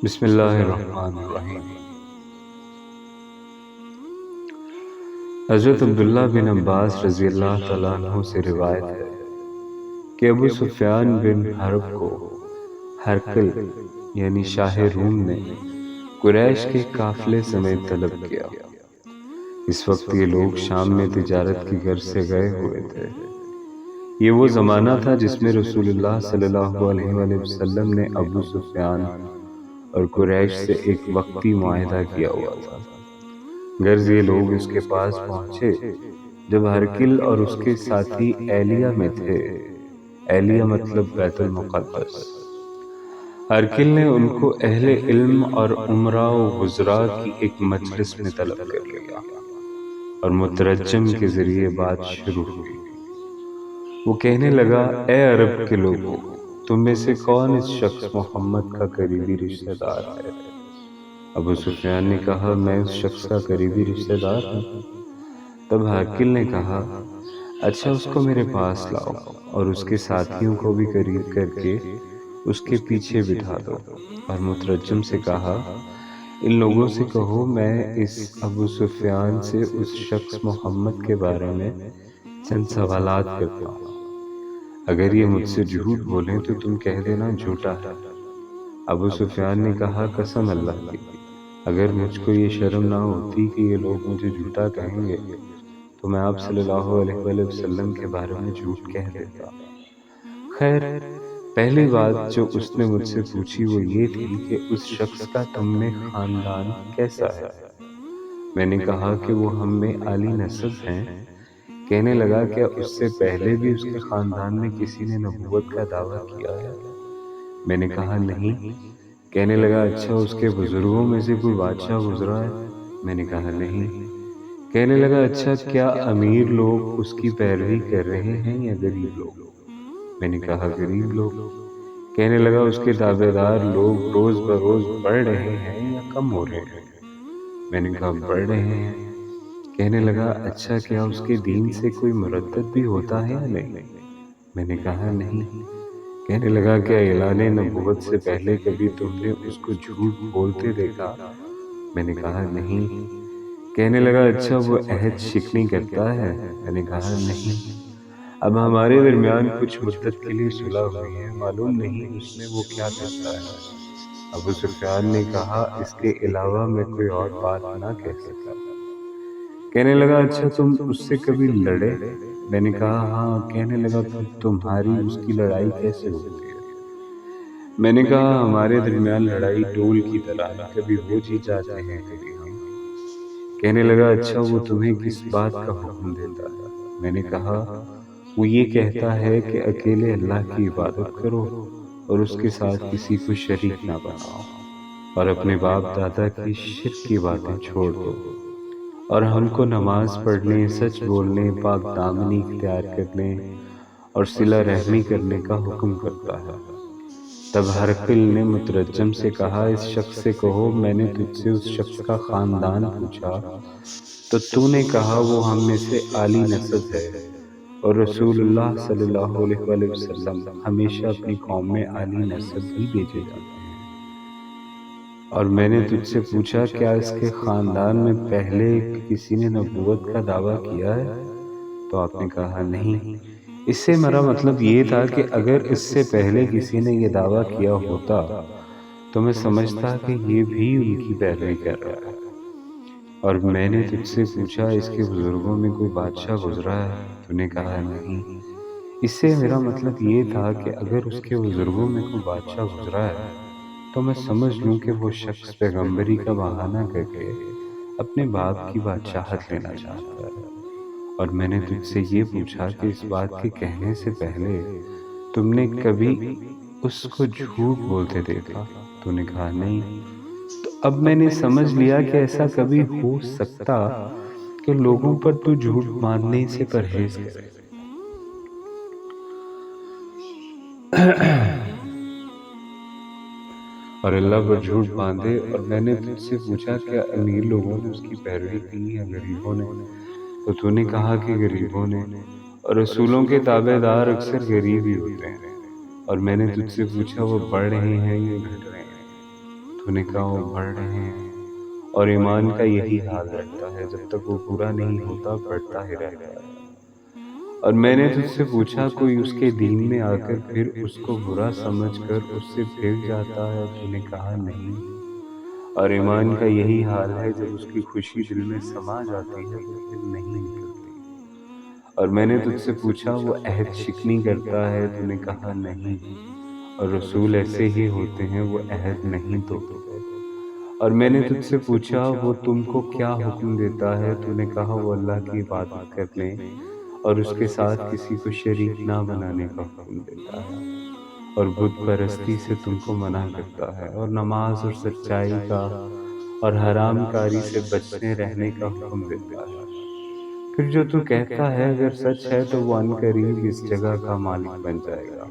بسم اللہ الرحمن الرحیم۔ حضرت عبداللہ بن عباس رضی اللہ تعالیٰ عنہ سے روایت ہے کہ ابو سفیان بن حرب کو ہرقل یعنی شاہ روم نے قریش کے قافلے سمیت طلب کیا۔ اس وقت یہ لوگ شام میں تجارت کی غرض سے گئے ہوئے تھے۔ یہ وہ زمانہ تھا جس میں رسول اللہ صلی اللہ علیہ وآلہ وسلم نے ابو سفیان اور قریش سے ایک وقتی معاہدہ کیا ہوا تھا۔ غرض یہ لوگ اس کے پاس پہنچے جب ہرقل اور اس کے ساتھی ایلیہ میں تھے۔ ایلیہ مطلب بیت المقدس۔ ہرقل نے ان کو اہل علم اور امراء و وزراء کی ایک مجلس میں طلب کر لیا اور مترجم کے ذریعے بات شروع ہوئی۔ وہ کہنے لگا، اے عرب کے لوگوں، تم میں سے کون اس شخص محمد کا قریبی رشتہ دار ہے؟ ابو سفیان نے کہا، میں اس شخص کا قریبی رشتہ دار ہوں۔ تب ہرقل نے کہا، اچھا اس کو میرے پاس لاؤ اور اس کے ساتھیوں کو بھی قریب کر کے اس کے پیچھے بٹھا دو، اور مترجم سے کہا، ان لوگوں سے کہو میں اس ابو سفیان سے اس شخص محمد کے بارے میں چند سوالات کرتا ہوں۔ اگر یہ مجھ سے جھوٹ بولیں تو تم کہہ دینا جھوٹا ہے۔ ابو سفیان نے کہا، قسم اللہ کی، اگر مجھ کو یہ شرم نہ ہوتی کہ یہ لوگ مجھے جھوٹا کہیں گے تو میں آپ صلی اللہ علیہ وآلہ وسلم کے بارے میں جھوٹ کہہ دیتا۔ خیر، پہلی بات جو اس نے مجھ سے پوچھی وہ یہ تھی کہ اس شخص کا تم میں خاندان کیسا ہے؟ میں نے کہا کہ وہ ہم میں عالی نسب ہیں۔ کہنے لگا، کیا اس سے پہلے بھی اس کے خاندان میں کسی نے نبوت کا دعویٰ کیا ہے؟ میں نے کہا، نہیں۔ کہنے لگا، اچھا اس کے بزرگوں میں سے کوئی بادشاہ گزرا ہے؟ میں نے کہا، نہیں۔ کہنے لگا، اچھا کیا امیر لوگ اس کی پیروی کر رہے ہیں یا غریب لوگ؟ میں نے کہا، غریب لوگ۔ کہنے لگا، اس کے تابع دار لوگ روز بروز بڑھ رہے ہیں یا کم ہو رہے ہیں؟ میں نے کہا، بڑھ رہے ہیں۔ کہنے لگا، اچھا کیا اس کے دین سے کوئی مرتد بھی ہوتا ہے یا نہیں؟ میں نے کہا، نہیں۔ کہنے لگا، کیا اعلان نبوت سے پہلے کبھی تم نے اس کو جھوٹ بولتے دیکھا؟ میں نے کہا، نہیں۔ کہنے لگا، اچھا وہ عہد شکنی کرتا ہے؟ میں نے کہا، نہیں۔ اب ہمارے درمیان کچھ مدت کے لیے صلح ہوئی ہے، معلوم نہیں اس میں وہ کیا کرتا ہے۔ ابو سفیان نے کہا، اس کے علاوہ میں کوئی اور بات نہ کہہ سکا۔ کہنے لگا، اچھا تم اس سے کبھی لڑے؟ میں نے کہا، ہاں۔ کہنے لگا، پھر تمہاری اس کی لڑائی کیسے ہوتی ہے؟ میں نے کہا، ہمارے درمیان لڑائی ڈول کی طرح ہے، کبھی وہ جیت جاتے ہیں کبھی ہم۔ کہنے لگا، اچھا وہ تمہیں کس بات کا حکم دیتا ہے؟ میں نے کہا، وہ یہ کہتا ہے کہ اکیلے اللہ کی عبادت کرو اور اس کے ساتھ کسی کو شریک نہ بناؤ، اور اپنے باپ دادا کی شرک کی باتیں چھوڑ دو، اور ہم کو نماز پڑھنے، سچ بولنے، پاک دامنی اختیار کرنے اور صلہ رحمی کرنے کا حکم کرتا ہے۔ تب ہرقل نے مترجم سے کہا، اس شخص سے کہو میں نے تجھ سے اس شخص کا خاندان پوچھا تو نے کہا وہ ہم میں سے عالی نسب ہے، اور رسول اللہ صلی اللہ علیہ وآلہ وسلم ہمیشہ اپنی قوم میں عالی نسب ہی بھیجے جاتے ہیں۔ اور میں نے تجھ سے پوچھا، کیا اس کے خاندان میں پہلے کسی نے نبوت کا دعویٰ کیا ہے؟ تو آپ نے کہا، نہیں۔ اس سے میرا مطلب یہ تھا کہ اگر اس سے پہلے کسی نے یہ دعویٰ کیا ہوتا تو میں سمجھتا کہ یہ بھی ان کی پیروی کر رہا ہے۔ اور میں نے تجھ سے پوچھا، اس کے بزرگوں میں کوئی بادشاہ گزرا ہے؟ تو نے کہا، نہیں۔ اس سے میرا مطلب یہ تھا کہ اگر اس کے بزرگوں میں کوئی بادشاہ گزرا ہے تو میں سمجھ لوں کہ وہ شخص پیغمبری کا بہانہ کر کے اپنے باپ کی بادشاہت لینا چاہتا ہے۔ اور میں نے تجھ سے یہ پوچھا کہ اس بات کے کہنے سے پہلے تم نے کبھی اس کو جھوٹ بولتے دیکھا؟ تو نے کہا، نہیں۔ تو اب میں نے سمجھ لیا کہ ایسا کبھی ہو سکتا کہ لوگوں پر تو جھوٹ باندھنے سے پرہیز کرے۔ اور اللہ پر جھوٹ باندھے۔ اور میں نے تجھ سے پوچھا، کیا امیر لوگوں نے اس کی پیروی کی یا غریبوں نے؟ تو نے کہا کہ غریبوں نے، اور رسولوں کے تابع دار اکثر غریب ہی ہوتے ہیں۔ اور میں نے تجھ سے پوچھا، وہ بڑھ رہے ہیں یا گھٹ رہے ہیں؟ تو نکاح بڑھ رہے ہیں، اور ایمان کا یہی حال رہتا ہے، جب تک وہ پورا نہیں ہوتا بڑھتا ہی رہتا ہے۔ اور میں نے تجھ سے پوچھا، کوئی اس کے دین میں آ کر پھر اس کو برا سمجھ کر اس سے پھر جاتا ہے؟ تو نے کہا نہیں، اور ایمان کا یہی حال ہے، جب اس کی خوشی دل میں سما جاتی ہے تو پھر نہیں نکلتی۔ اور میں نے تجھ سے پوچھا، وہ عہد شکنی کرتا ہے؟ تو نے کہا نہیں، اور رسول ایسے ہی ہوتے ہیں، وہ عہد نہیں توڑتے۔ اور میں نے تجھ سے پوچھا، وہ تم کو کیا حکم دیتا ہے؟ تو نے کہا، وہ اللہ کی عبادت کرنے اور اس کے ساتھ کسی کو شریک نہ بنانے کا حکم دیتا ہے، اور بت پرستی سے تم کو منع کرتا ہے، اور نماز اور سچائی کا اور حرام کاری سے بچنے رہنے کا حکم دیتا ہے۔ پھر جو تو کہتا ہے اگر سچ ہے تو وہ ان قریب اس جگہ کا مالک بن جائے گا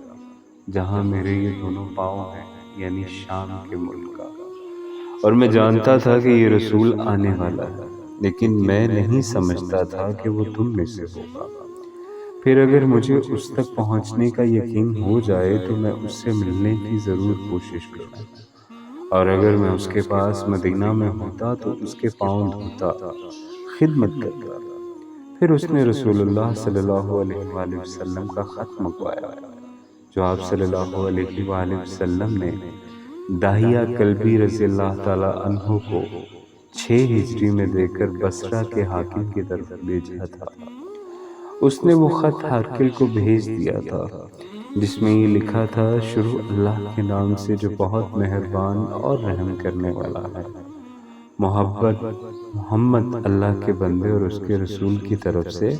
جہاں میرے یہ دونوں پاؤں ہیں، یعنی شام کے ملک کا۔ اور میں جانتا تھا کہ یہ رسول آنے والا ہے، لیکن میں نہیں سمجھتا تھا کہ وہ تم میں سے ہوگا۔ پھر اگر مجھے اس تک پہنچنے کا یقین ہو جائے تو میں اس سے ملنے کی ضرور کوشش کروں، اور اگر میں اس کے پاس مدینہ میں ہوتا تو اس کے پاؤں دھوتا، خدمت کرتا۔ پھر اس نے رسول اللہ صلی اللہ علیہ وآلہ وسلم کا خط منگوایا، جو آپ صلی اللہ علیہ وآلہ وسلم نے داہیہ کلبی رضی اللہ تعالیٰ عنہ کو 6 ہجری میں دے کر بصرہ کے حاکم کی طرف بھیجا تھا۔ اس نے وہ خط ہرقل کو بھیج دیا تھا، جس میں یہ لکھا تھا، شروع اللہ کے نام سے جو بہت مہربان اور رحم کرنے والا ہے۔ محبت محمد اللہ کے بندے اور اس کے رسول کی طرف سے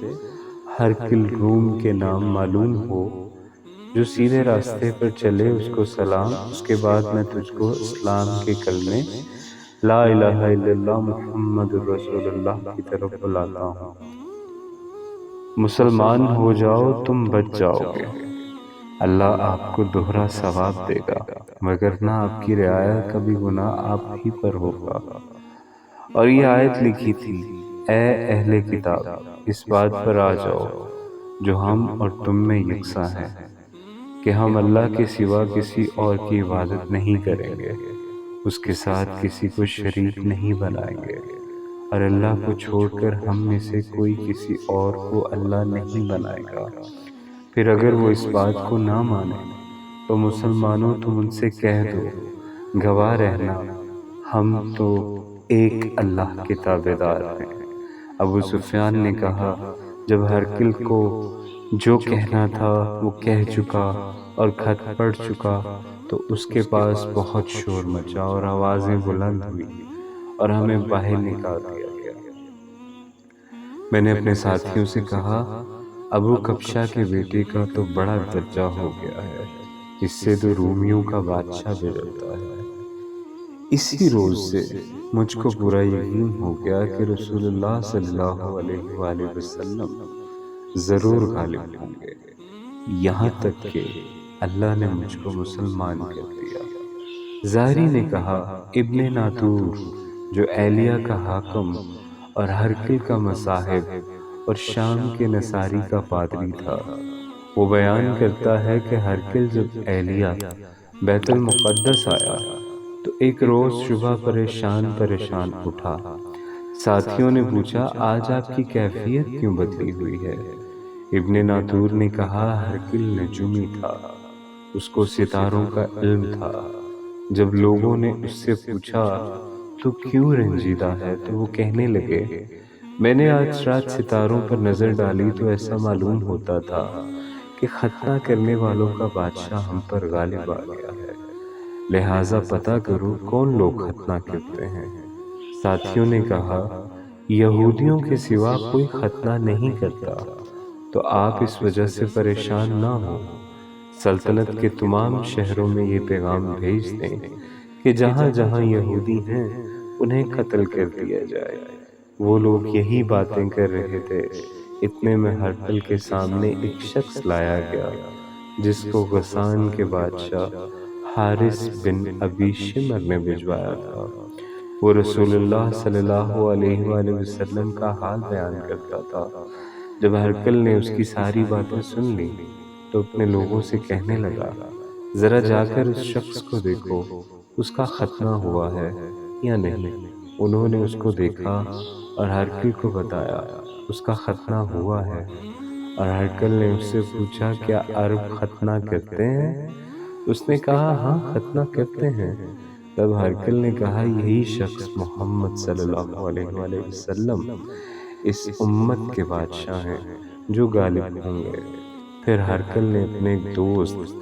ہرقل روم کے نام معلوم ہو، جو سیدھے راستے پر چلے اس کو سلام۔ اس کے بعد میں تجھ کو اسلام کے کلمے لا الہ الا اللہ محمد رسول اللہ کی طرف بلاتا ہوں۔ مسلمان ہو جاؤ، تم بچ جاؤ گے، اللہ آپ کو دوہرا ثواب دے گا، وگرنہ آپ کی رعایا کا بھی گناہ آپ ہی پر ہوگا۔ اور یہ آیت لکھی تھی، اے اہل کتاب، اس بات پر آ جاؤ جو ہم اور تم میں یکساں ہے، کہ ہم اللہ کے سوا کسی اور کی عبادت نہیں کریں گے، اس کے ساتھ کسی کو شریک نہیں بنائیں گے، اور اللہ کو چھوڑ کر ہم میں سے کوئی کسی اور کو اللہ نہیں بنائے گا۔ پھر اگر وہ اس بات کو نہ مانے تو مسلمانوں تم ان سے کہہ دو، گواہ رہنا ہم تو ایک اللہ کے تابعدار ہیں۔ ابو سفیان نے کہا، جب ہرقل کو جو کہنا تھا وہ کہہ چکا اور خط پڑھ چکا تو اس کے پاس بہت شور مچا اور آوازیں بلند ہوئی اور ہمیں باہر نکال دیا گیا۔ میں نے اپنے ساتھیوں سے کہا، ابو کبشہ کے بیٹے کا تو بڑا درجہ ہو گیا ہے، اس سے تو رومیوں کا بادشاہ بگڑتا ہے۔ اسی روز سے مجھ کو پورا یقین ہو گیا کہ رسول اللہ صلی اللہ علیہ وآلہ وسلم ضرور غالب ہوں گے، یہاں تک کہ اللہ نے مجھ کو مسلمان کر دیا۔ زہری نے کہا، ابن ناطور جو ایلیہ کا حاکم اور ہرقل کا مصاحب اور شام کے نصاری کا پادری تھا، وہ بیان کرتا ہے کہ ہرقل جب ایلیہ بیت المقدس آیا تو ایک روز صبح پریشان اٹھا۔ ساتھیوں نے پوچھا، آج آپ کی کیفیت کیوں بدلی ہوئی ہے؟ ابن ناطور نے کہا، ہرقل نجومی تھا، اس کو ستاروں کا علم تھا۔ جب لوگوں نے اس سے پوچھا تو کیوں رنجیدہ ہے تو وہ کہنے لگے، میں نے آج رات ستاروں پر نظر ڈالی تو ایسا معلوم ہوتا تھا کہ ختنہ کرنے والوں کا بادشاہ ہم پر غالب آ گیا ہے، لہٰذا پتہ کرو کون لوگ ختنہ کرتے ہیں۔ ساتھیوں نے کہا، یہودیوں کے سوا کوئی ختنہ نہیں کرتا، تو آپ اس وجہ سے پریشان نہ ہوں۔ سلطنت کے تمام شہروں میں یہ پیغام بھیج دیں کہ جہاں جہاں یہودی ہیں انہیں قتل کر دیا جائے۔ وہ لوگ یہی باتیں کر رہے تھے، اتنے میں ہرقل کے سامنے ایک شخص لایا گیا جس کو غسان کے بادشاہ حارث بن ابی شمر نے بھجوایا تھا۔ وہ رسول اللہ صلی اللہ علیہ وآلہ وسلم کا حال بیان کرتا تھا۔ جب ہرقل نے اس کی ساری باتیں سن لی تو اپنے لوگوں سے کہنے لگا، ذرا جا کر اس شخص کو دیکھو، اس کا ختنہ ہوا ہے یا نہیں۔ انہوں نے اس کو دیکھا اور ہرکل کو بتایا اس کا ختنہ ہوا ہے، اور ہرکل نے اس سے پوچھا کیا عرب ختنہ کرتے ہیں؟ اس نے کہا ہاں ختنہ کرتے ہیں۔ تب ہرکل نے کہا یہی شخص محمد صلی اللہ علیہ وآلہ وسلم اس امت کے بادشاہ ہیں جو غالب ہوں گے۔ پھر ہرکل نے اپنے ایک دوست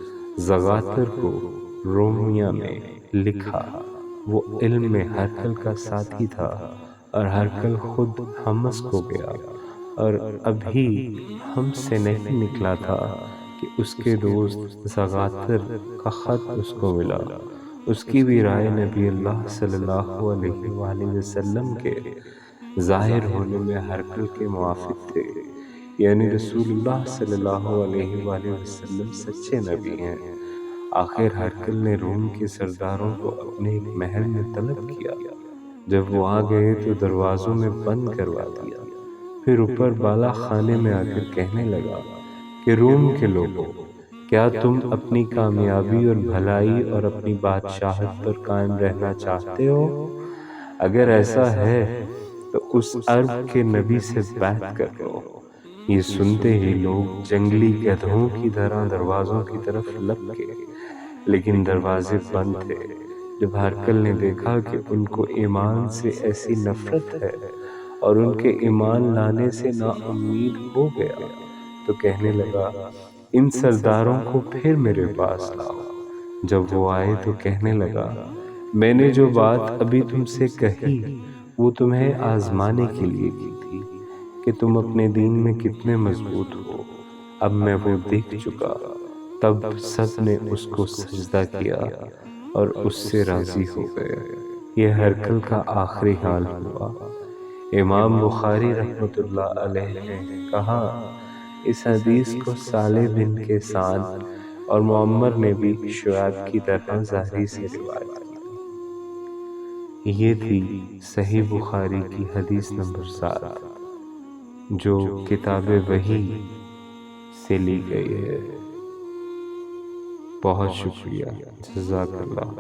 زغاتر کو رومیہ میں لکھا۔ وہ علم میں ہرکل کا ساتھی تھا، اور ہرکل خود حمص کو گیا اور ابھی ہم سے نہیں نکلا تھا کہ اس کے دوست زغاتر کا خط اس کو ملا۔ اس کی بھی رائے نبی اللہ صلی اللہ علیہ وآلہ وسلم کے ظاہر ہونے میں ہرکل کے موافق تھے، یعنی رسول اللہ صلی اللہ علیہ وآلہ وسلم سچے نبی ہیں۔ آخر ہرکل نے روم کے سرداروں کو اپنے ایک محل میں طلب کیا۔ جب وہ آ گئے تو دروازوں میں بند کروا دیا، پھر اوپر بالا خانے میں آ کر کہنے لگا کہ روم کے لوگوں، کیا تم اپنی کامیابی اور بھلائی اور اپنی بادشاہت پر قائم رہنا چاہتے ہو؟ اگر ایسا ہے تو اس عرب کے نبی سے بیعت کر لو۔ یہ سنتے ہی لوگ جنگلی گدھوں کی طرح دروازوں کی طرف لپکے، لیکن دروازے بند تھے۔ جب ہرکل نے دیکھا کہ ان کو ایمان سے ایسی نفرت ہے اور ان کے ایمان لانے سے نا امید ہو گیا، تو کہنے لگا ان سرداروں کو پھر میرے پاس لاؤ۔ جب وہ آئے تو کہنے لگا میں نے جو بات ابھی تم سے کہی وہ تمہیں آزمانے کے لیے کی تھی کہ تم اپنے دین میں کتنے مضبوط ہو۔ اب میں وہ دیکھ چکا۔ تب سب نے اس کو سجدہ کیا اور اس سے راضی ہو گئے۔ یہ ہرکل کا آخری حال ہوا۔ امام بخاری رحمۃ اللہ علیہ نے کہا اس حدیث کو صالح بن کیسان اور معمر نے بھی شعیب کی طرح ظاہری سے روایت کی۔ یہ تھی صحیح بخاری کی حدیث نمبر 7، جو کتاب وحی سے لی گئی ہے۔ بہت شکریہ، جزاک اللہ۔